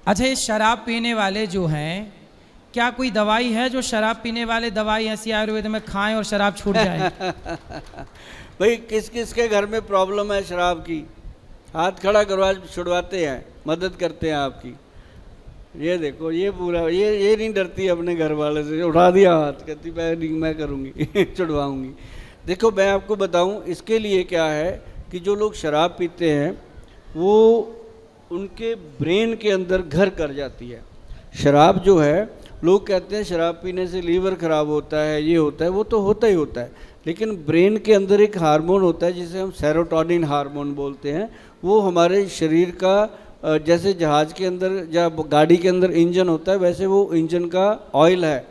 अच्छा, ये शराब पीने वाले जो हैं, क्या कोई दवाई है जो शराब पीने वाले दवाई ऐसी आयुर्वेद में खाएं और शराब छूट जाए? भाई किस किस के घर में प्रॉब्लम है शराब की? हाथ खड़ा करो, आज छुड़वाते हैं, मदद करते हैं आपकी। ये देखो, ये पूरा ये नहीं डरती अपने घर वाले से, उठा दिया हाथ, कहती मैं करूँगी छुड़वाऊँगी। देखो मैं आपको बताऊँ इसके लिए क्या है कि जो लोग शराब पीते हैं वो उनके ब्रेन के अंदर घर कर जाती है। शराब जो है, लोग कहते हैं शराब पीने से लीवर ख़राब होता है, ये होता है, वो तो होता ही होता है, लेकिन ब्रेन के अंदर एक हार्मोन होता है जिसे हम सेरोटोनिन हार्मोन बोलते हैं। वो हमारे शरीर का जैसे जहाज़ के अंदर या गाड़ी के अंदर इंजन होता है, वैसे वो इंजन का ऑयल है,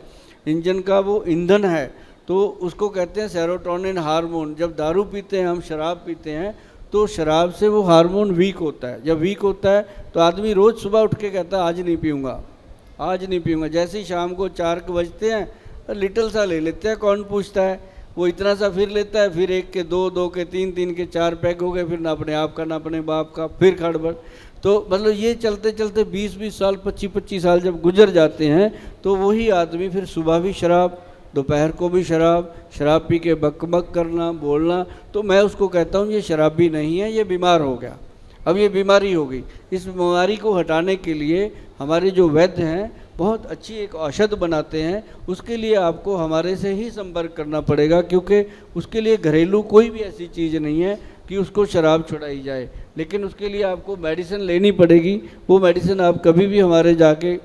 इंजन का वो ईंधन है, तो उसको कहते हैं सेरोटोनिन हार्मोन। जब दारू पीते हैं हम, शराब पीते हैं, तो शराब से वो हार्मोन वीक होता है। जब वीक होता है तो आदमी रोज़ सुबह उठ के कहता है आज नहीं पीऊँगा, आज नहीं पीऊँगा। जैसे ही शाम को 4 बजते हैं लिटिल सा ले लेते हैं, कौन पूछता है, वो इतना सा फिर लेता है, फिर 1 के 2, 2 के 3, 3 के 4 पैक हो गए, फिर ना अपने आप का ना अपने बाप का, फिर खड़बड़। तो मतलब ये चलते चलते 20-20 साल, 25-25 साल जब गुजर जाते हैं तो वही आदमी फिर सुबह भी शराब, दोपहर को भी शराब, शराब पी के बकबक करना, बोलना। तो मैं उसको कहता हूँ ये शराबी नहीं है, ये बीमार हो गया, अब ये बीमारी हो गई। इस बीमारी को हटाने के लिए हमारे जो वैद्य हैं बहुत अच्छी एक औषध बनाते हैं। उसके लिए आपको हमारे से ही संपर्क करना पड़ेगा, क्योंकि उसके लिए घरेलू कोई भी ऐसी चीज़ नहीं है कि उसको शराब छुड़ाई जाए, लेकिन उसके लिए आपको मेडिसिन लेनी पड़ेगी। वो मेडिसिन आप कभी भी हमारे जाके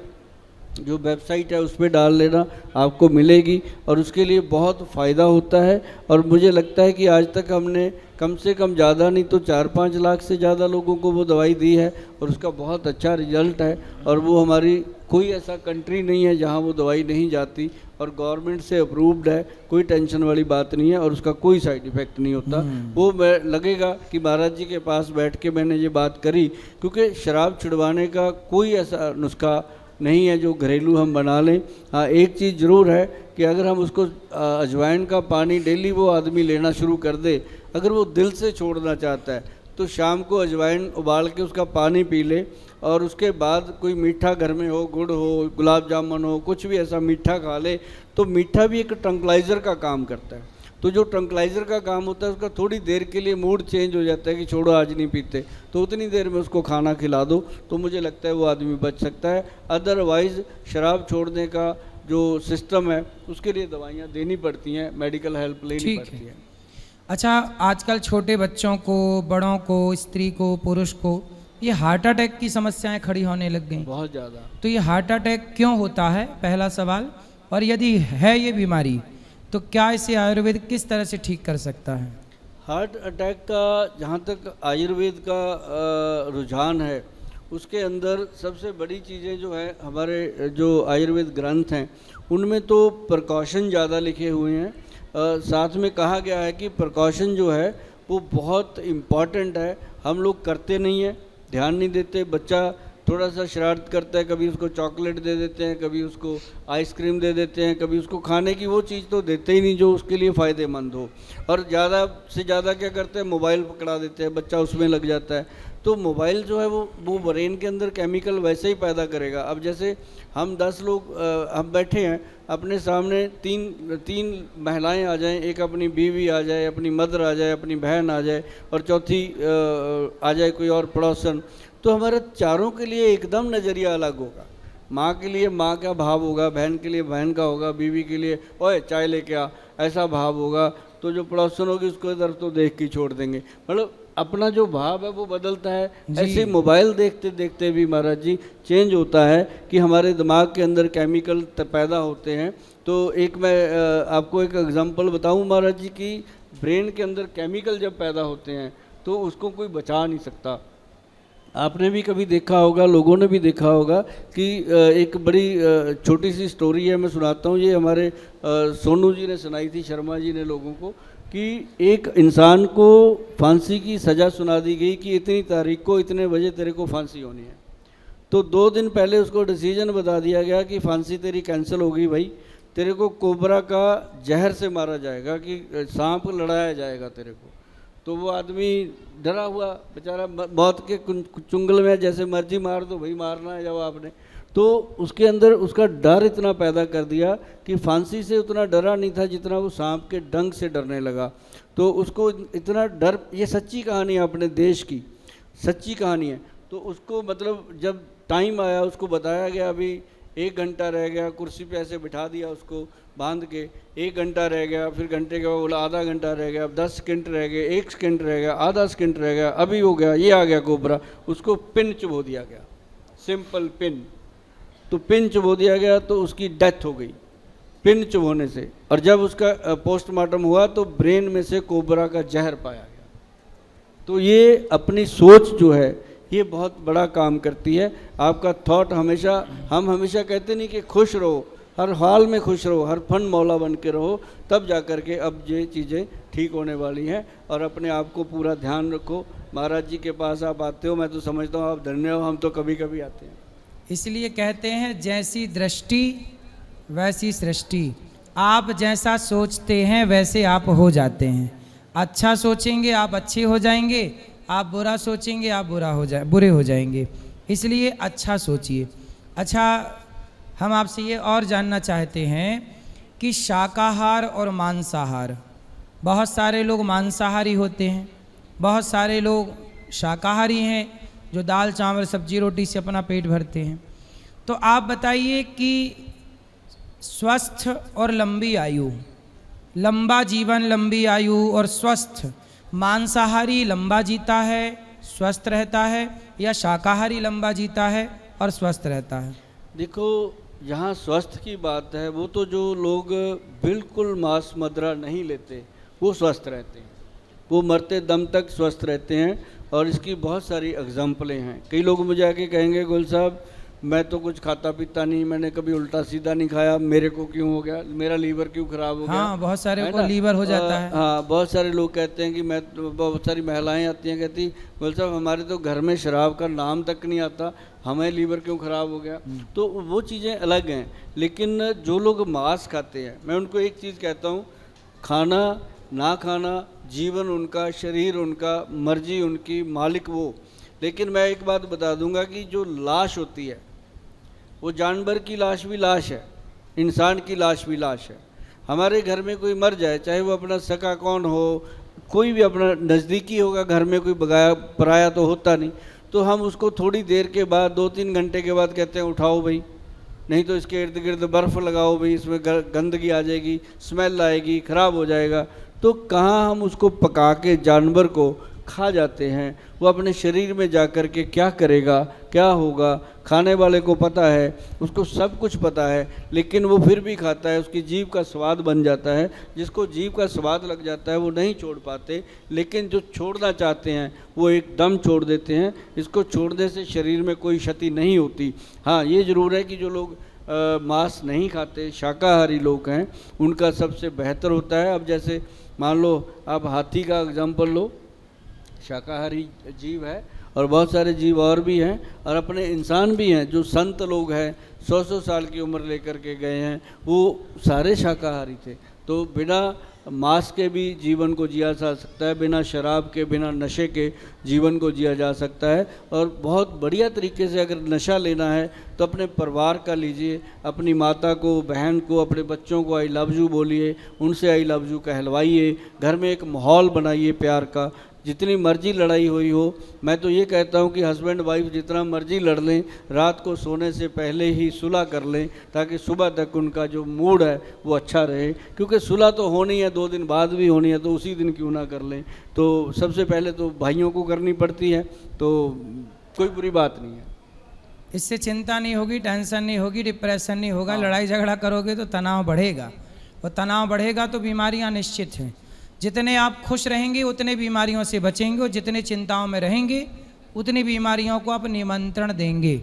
जो वेबसाइट है उस पर डाल लेना, आपको मिलेगी, और उसके लिए बहुत फ़ायदा होता है। और मुझे लगता है कि आज तक हमने कम से कम ज़्यादा नहीं तो 4-5 लाख से ज़्यादा लोगों को वो दवाई दी है, और उसका बहुत अच्छा रिजल्ट है। और वो हमारी कोई ऐसा कंट्री नहीं है जहाँ वो दवाई नहीं जाती, और गवर्नमेंट से अप्रूव्ड है, कोई टेंशन वाली बात नहीं है, और उसका कोई साइड इफ़ेक्ट नहीं होता। वो लगेगा कि महाराज जी के पास बैठ के मैंने ये बात करी, क्योंकि शराब छुड़वाने का कोई ऐसा नुस्खा नहीं है जो घरेलू हम बना लें। हाँ, एक चीज़ ज़रूर है कि अगर हम उसको अजवाइन का पानी डेली वो आदमी लेना शुरू कर दे, अगर वो दिल से छोड़ना चाहता है तो शाम को अजवाइन उबाल के उसका पानी पी ले, और उसके बाद कोई मीठा घर में हो, गुड़ हो, गुलाब जामुन हो, कुछ भी ऐसा मीठा खा ले। तो मीठा भी एक ट्रंकलाइज़र का काम करता है। तो जो ट्रंकलाइज़र का काम होता है उसका थोड़ी देर के लिए मूड चेंज हो जाता है कि छोड़ो आज नहीं पीते, तो उतनी देर में उसको खाना खिला दो, तो मुझे लगता है वो आदमी बच सकता है। अदरवाइज़ शराब छोड़ने का जो सिस्टम है उसके लिए दवाइयाँ देनी पड़ती हैं, मेडिकल हेल्प लेनी पड़ती है। अच्छा, आजकल छोटे बच्चों को, बड़ों को, स्त्री को, पुरुष को ये हार्ट अटैक की समस्याएं खड़ी होने लग गई, बहुत ज़्यादा। तो ये हार्ट अटैक क्यों होता है, पहला सवाल। और यदि है ये बीमारी तो क्या इसे आयुर्वेद किस तरह से ठीक कर सकता है? हार्ट अटैक का जहाँ तक आयुर्वेद का रुझान है, उसके अंदर सबसे बड़ी चीज़ें जो है, हमारे जो आयुर्वेद ग्रंथ हैं उनमें तो प्रिकॉशन ज़्यादा लिखे हुए हैं। साथ में कहा गया है कि प्रिकॉशन जो है वो बहुत इम्पॉर्टेंट है, हम लोग करते नहीं हैं, ध्यान नहीं देते। बच्चा थोड़ा सा शरारत करता है, कभी उसको चॉकलेट दे देते हैं, कभी उसको आइसक्रीम दे देते हैं, कभी उसको खाने की वो चीज़ तो देते ही नहीं जो उसके लिए फ़ायदेमंद हो। और ज़्यादा से ज़्यादा क्या करते हैं, मोबाइल पकड़ा देते हैं, बच्चा उसमें लग जाता है। तो मोबाइल जो है वो ब्रेन के अंदर केमिकल वैसे ही पैदा करेगा। अब जैसे हम 10 लोग हम बैठे हैं, अपने सामने तीन महिलाएं आ जाएं, एक अपनी बीवी आ जाए, अपनी मदर आ जाए, अपनी बहन आ जाए, और चौथी आ जाए कोई और पड़ोसन, तो हमारे चारों के लिए एकदम नज़रिया अलग होगा। माँ के लिए माँ का भाव होगा, बहन के लिए बहन का होगा, बीवी के लिए ओए चाय लेके आ, ऐसा भाव होगा। तो जो पड़ोसन होगी उसको इधर तो देख के छोड़ देंगे, मतलब अपना जो भाव है वो बदलता है। ऐसे मोबाइल देखते देखते भी महाराज जी चेंज होता है कि हमारे दिमाग के अंदर केमिकल पैदा होते हैं। तो एक मैं आपको एक एग्जांपल बताऊं महाराज जी की, ब्रेन के अंदर केमिकल जब पैदा होते हैं तो उसको कोई बचा नहीं सकता। आपने भी कभी देखा होगा, लोगों ने भी देखा होगा कि एक बड़ी छोटी सी स्टोरी है, मैं सुनाता हूँ। ये हमारे सोनू जी ने सुनाई थी, शर्मा जी ने लोगों को, कि एक इंसान को फांसी की सज़ा सुना दी गई कि इतनी तारीख को इतने बजे तेरे को फांसी होनी है। तो 2 दिन पहले उसको डिसीजन बता दिया गया कि फांसी तेरी कैंसिल हो गई भाई, तेरे को कोबरा का जहर से मारा जाएगा, कि सांप लड़ाया जाएगा तेरे को। तो वो आदमी डरा हुआ बेचारा, मौत के चुंगल में, जैसे मर्जी मार दो भाई, मारना है जब आपने, तो उसके अंदर उसका डर इतना पैदा कर दिया कि फांसी से उतना डरा नहीं था जितना वो सांप के डंक से डरने लगा। तो उसको इतना डर, ये सच्ची कहानी है अपने देश की, सच्ची कहानी है। तो उसको मतलब जब टाइम आया उसको बताया गया अभी 1 घंटा रह गया, कुर्सी पे ऐसे बिठा दिया उसको बांध के, 1 घंटा रह गया, फिर घंटे के बाद बोला आधा घंटा रह गया, अब 10 सेकंड रह गए, 1 सेकंड रह गया, आधा सेकंड रह गया, अभी हो गया, ये आ गया कोबरा, उसको पिन चुबो दिया गया, सिंपल पिन। तो पिन चुबो दिया गया तो उसकी डेथ हो गई पिन चुभोने से। और जब उसका पोस्टमार्टम हुआ तो ब्रेन में से कोबरा का जहर पाया गया। तो ये अपनी सोच जो है ये बहुत बड़ा काम करती है। आपका थॉट हमेशा, हम हमेशा कहते नहीं कि खुश रहो, हर हाल में खुश रहो, हर फन मौला बन के रहो, तब जा कर के अब ये चीज़ें ठीक होने वाली हैं। और अपने आप को पूरा ध्यान रखो। महाराज जी के पास आप आते हो, मैं तो समझता हूँ आप धन्य हो, हम तो कभी कभी आते हैं। इसलिए कहते हैं जैसी दृष्टि वैसी सृष्टि। आप जैसा सोचते हैं वैसे आप हो जाते हैं। अच्छा सोचेंगे आप अच्छे हो जाएंगे, आप बुरा सोचेंगे आप बुरे हो जाएंगे। इसलिए अच्छा सोचिए। अच्छा, हम आपसे ये और जानना चाहते हैं कि शाकाहार और मांसाहार, बहुत सारे लोग मांसाहारी होते हैं, बहुत सारे लोग शाकाहारी हैं जो दाल चावल सब्जी रोटी से अपना पेट भरते हैं। तो आप बताइए कि स्वस्थ और लंबी आयु, लंबा जीवन, लंबी आयु और स्वस्थ, मांसाहारी लंबा जीता है स्वस्थ रहता है या शाकाहारी लंबा जीता है और स्वस्थ रहता है? देखो, यहाँ स्वस्थ की बात है, वो तो जो लोग बिल्कुल मांस मदिरा नहीं लेते वो स्वस्थ रहते हैं, वो मरते दम तक स्वस्थ रहते हैं। और इसकी बहुत सारी एग्जाम्पलें हैं। कई लोग मुझे आके कहेंगे गोल साहब मैं तो कुछ खाता पीता नहीं, मैंने कभी उल्टा सीधा नहीं खाया, मेरे को क्यों हो गया, मेरा लीवर क्यों खराब हो गया? हाँ, बहुत सारे को लीवर हो जाता है। हाँ, बहुत सारे लोग कहते हैं कि मैं, बहुत सारी महिलाएं आती हैं कहती गोल साहब हमारे तो घर में शराब का नाम तक नहीं आता, हमें लीवर क्यों ख़राब हो गया? तो वो चीज़ें अलग हैं। लेकिन जो लोग मांस खाते हैं, मैं उनको एक चीज़ कहता हूँ, खाना ना खाना जीवन उनका, शरीर उनका, मर्जी उनकी, मालिक वो। लेकिन मैं एक बात बता दूंगा कि जो लाश होती है वो जानवर की लाश भी लाश है, इंसान की लाश भी लाश है। हमारे घर में कोई मर जाए, चाहे वो अपना सका कौन हो, कोई भी अपना नज़दीकी होगा, घर में कोई बगाया पराया तो होता नहीं, तो हम उसको थोड़ी देर के बाद 2-3 घंटे के बाद कहते हैं उठाओ भाई, नहीं तो इसके इर्द गिर्द बर्फ़ लगाओ भाई, इसमें गंदगी आ जाएगी, स्मेल आएगी, ख़राब हो जाएगा। तो कहाँ हम उसको पका के जानवर को खा जाते हैं, वो अपने शरीर में जा कर के क्या करेगा, क्या होगा, खाने वाले को पता है, उसको सब कुछ पता है, लेकिन वो फिर भी खाता है, उसकी जीभ का स्वाद बन जाता है। जिसको जीभ का स्वाद लग जाता है वो नहीं छोड़ पाते, लेकिन जो छोड़ना चाहते हैं वो एकदम छोड़ देते हैं। इसको छोड़ने से शरीर में कोई क्षति नहीं होती। हाँ, ये ज़रूर है कि जो लोग मांस नहीं खाते, शाकाहारी लोग हैं, उनका सबसे बेहतर होता है। अब जैसे मान लो आप हाथी का एग्जाम्पल लो, शाकाहारी जीव है, और बहुत सारे जीव और भी हैं, और अपने इंसान भी हैं। जो संत लोग हैं 100-100 साल की उम्र लेकर के गए हैं, वो सारे शाकाहारी थे। तो बिना मांस के भी जीवन को जिया जा सकता है, बिना शराब के, बिना नशे के जीवन को जिया जा सकता है। और बहुत बढ़िया तरीके से अगर नशा लेना है तो अपने परिवार का लीजिए, अपनी माता को, बहन को, अपने बच्चों को आई लव यू बोलिए, उनसे आई लव यू कहलवाइए, घर में एक माहौल बनाइए प्यार का। जितनी मर्जी लड़ाई हुई हो, मैं तो ये कहता हूँ कि हस्बैंड वाइफ जितना मर्जी लड़ लें, रात को सोने से पहले ही सुलह कर लें, ताकि सुबह तक उनका जो मूड है वो अच्छा रहे। क्योंकि सुलह तो होनी है, 2 दिन बाद भी होनी है, तो उसी दिन क्यों ना कर लें। तो सबसे पहले तो भाइयों को करनी पड़ती है, तो कोई बुरी बात नहीं है। इससे चिंता नहीं होगी, टेंशन नहीं होगी, डिप्रेशन नहीं होगा। लड़ाई झगड़ा करोगे तो तनाव बढ़ेगा, और तनाव बढ़ेगा तो बीमारियां निश्चित हैं। जितने आप खुश रहेंगे उतने बीमारियों से बचेंगे, और जितने चिंताओं में रहेंगे उतनी बीमारियों को आप निमंत्रण देंगे।